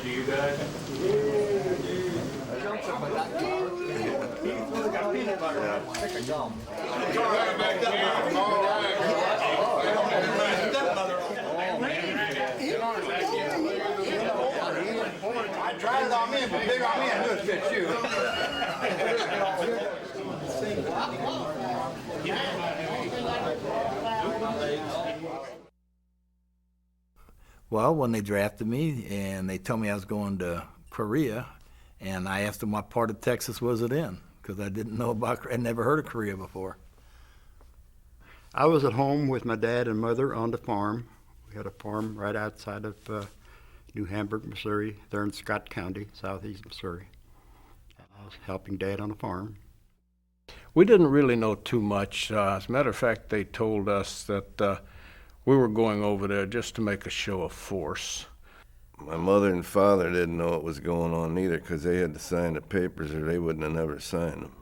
to you guys? I tried it on me, but big on me, I knew it fit you. Well, when they drafted me and they told me I was going to Korea, and I asked them what part of Texas was it in, because I didn't know about, I'd never heard of Korea before. I was at home with my dad and mother on the farm. We had a farm right outside of New Hamburg, Missouri, there in Scott County, southeast Missouri. I was helping Dad on the farm. We didn't really know too much. As a matter of fact, they told us that we were going over there just to make a show of force. My mother and father didn't know what was going on either, because they had to sign the papers or they wouldn't have never signed them.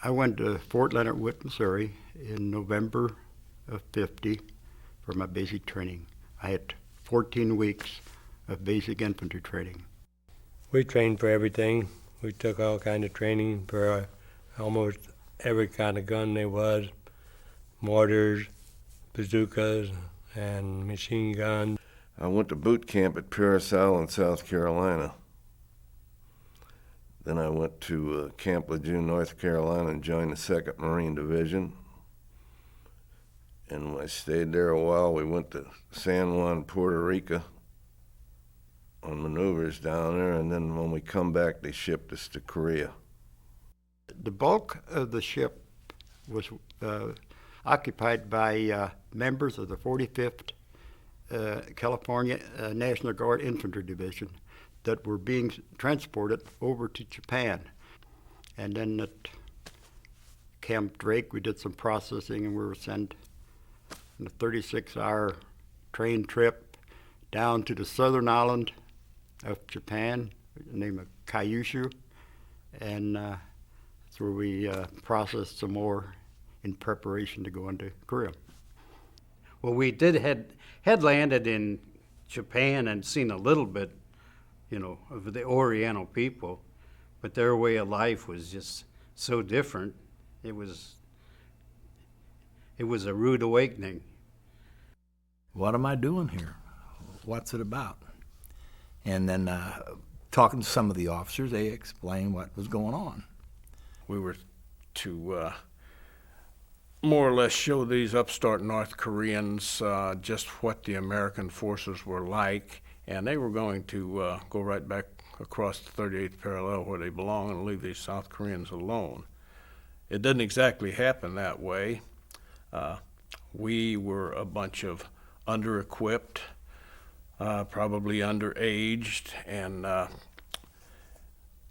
I went to Fort Leonard Wood, Missouri in November of '50 for my basic training. I had 14 weeks of basic infantry training. We trained for everything. We took all kind of training for almost every kind of gun there was, mortars, bazookas, and machine guns. I went to boot camp at Paracel in South Carolina. Then I went to Camp Lejeune, North Carolina, and joined the 2nd Marine Division. And when I stayed there a while, we went to San Juan, Puerto Rico on maneuvers down there, and then when we come back, they shipped us to Korea. The bulk of the ship was occupied by members of the 45th California National Guard Infantry Division that were being transported over to Japan. And then at Camp Drake, we did some processing, and we were sent on a 36-hour train trip down to the southern island of Japan, the name of Kyushu, and that's where we processed some more in preparation to go into Korea. Well, we had landed in Japan and seen a little bit, of the Oriental people, but their way of life was just so different. It was a rude awakening. What am I doing here? What's it about? And then talking to some of the officers, they explained what was going on. We were to more or less show these upstart North Koreans just what the American forces were like, and they were going to go right back across the 38th parallel where they belong and leave these South Koreans alone. It didn't exactly happen that way. We were a bunch of under-equipped, probably underaged, and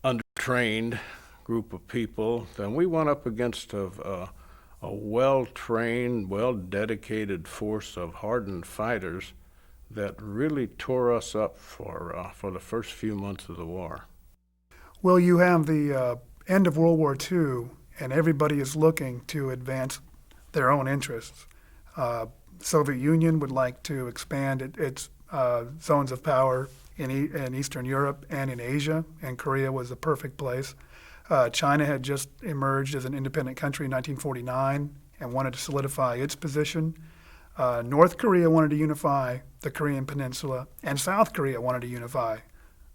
under-trained group of people. Then we went up against a well-trained, well-dedicated force of hardened fighters that really tore us up for the first few months of the war. Well, you have the end of World War II, and everybody is looking to advance their own interests. Soviet Union would like to expand its zones of power in Eastern Europe and in Asia, and Korea was the perfect place. China had just emerged as an independent country in 1949 and wanted to solidify its position. North Korea wanted to unify the Korean peninsula, and South Korea wanted to unify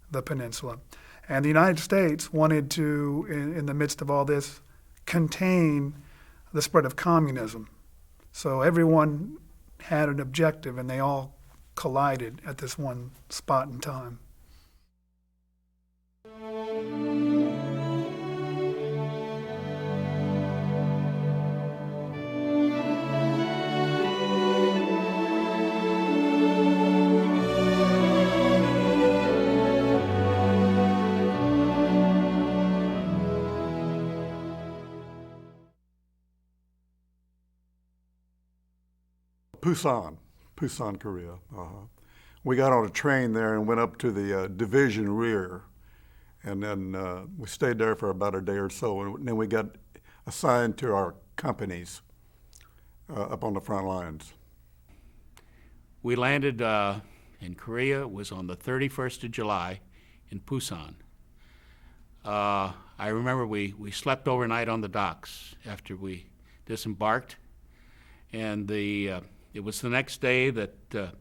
the peninsula. And the United States wanted to, in the midst of all this, contain the spread of communism. So everyone had an objective, and they all collided at this one spot in time. Pusan, Korea. We got on a train there and went up to the division rear, and then we stayed there for about a day or so, and then we got assigned to our companies up on the front lines. We landed in Korea. It was on the 31st of July in Pusan. I remember we slept overnight on the docks after we disembarked, and it was the next day that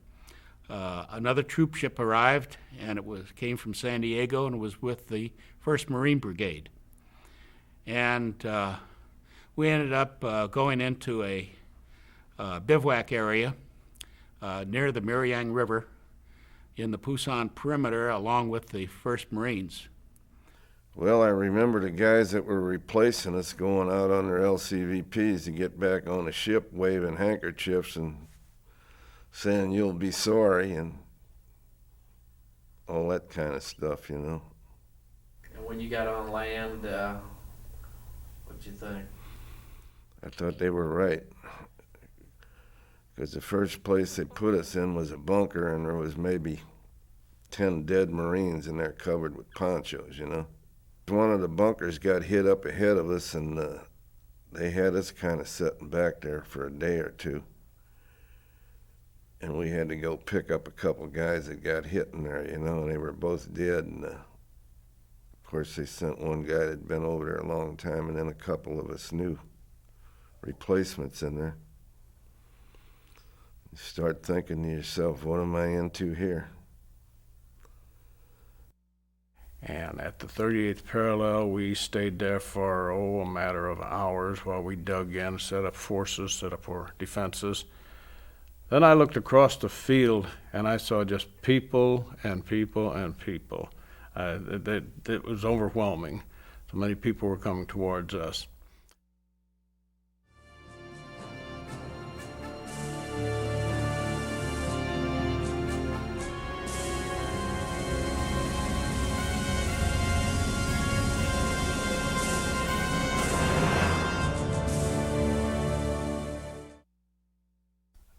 another troop ship arrived, and it came from San Diego, and it was with the 1st Marine Brigade. And we ended up going into a bivouac area near the Miriang River in the Pusan perimeter, along with the 1st Marines. Well, I remember the guys that were replacing us going out on their LCVPs to get back on the ship, waving handkerchiefs and saying, "You'll be sorry," and all that kind of stuff, you know. And when you got on land, what'd you think? I thought they were right, because the first place they put us in was a bunker, and there was maybe 10 dead Marines in there covered with ponchos, you know. One of the bunkers got hit up ahead of us, and they had us kind of sitting back there for a day or two. And we had to go pick up a couple guys that got hit in there, you know, and they were both dead. And of course, they sent one guy that had been over there a long time, and then a couple of us new replacements in there. You start thinking to yourself, what am I into here? And at the 38th parallel, we stayed there for, a matter of hours while we dug in, set up forces, set up our defenses. Then I looked across the field, and I saw just people and people and people. It was overwhelming. So many people were coming towards us.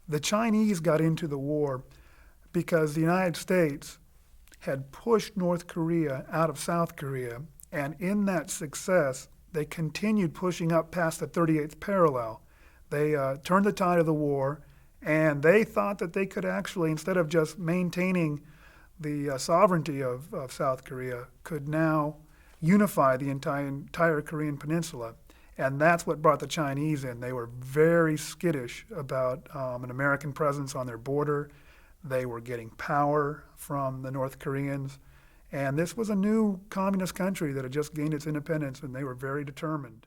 The Chinese got into the war because the United States had pushed North Korea out of South Korea, and in that success, they continued pushing up past the 38th parallel. They turned the tide of the war, and they thought that they could actually, instead of just maintaining the sovereignty of South Korea, could now unify the entire Korean peninsula. And that's what brought the Chinese in. They were very skittish about an American presence on their border. They were getting power from the North Koreans. And this was a new communist country that had just gained its independence, and they were very determined.